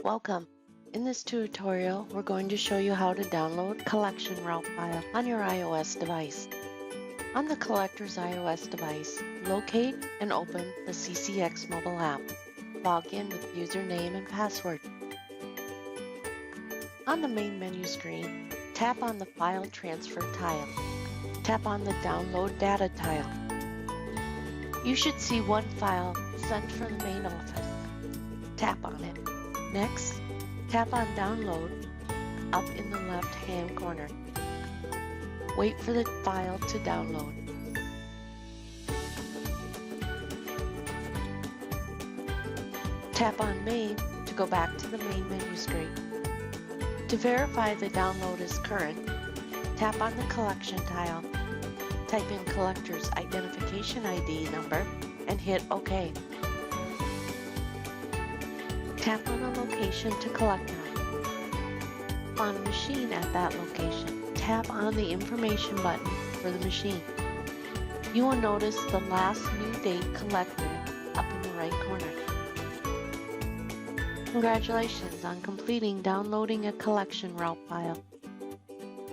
Welcome. In this tutorial, we're going to show you how to download collection route file on your iOS device. On the collector's iOS device, locate and open the CCX mobile app. Log in with username and password. On the main menu screen, tap on the File Transfer tile. Tap on the Download Data tile. You should see one file sent from the main office. Tap on it. Next, tap on Download up in the left-hand corner. Wait for the file to download. Tap on Main to go back to the main menu screen. To verify the download is current, tap on the Collection tile. Type in Collector's Identification ID number and hit OK. Tap on a location to collect on. On a machine at that location, tap on the Information button for the machine. You will notice the last new date collected up in the right corner. Congratulations on completing downloading a collection route file.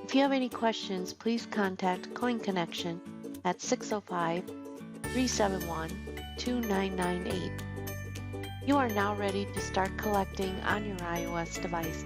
If you have any questions, please contact Coin Connection at 605-371-2998. You are now ready to start collecting on your iOS device.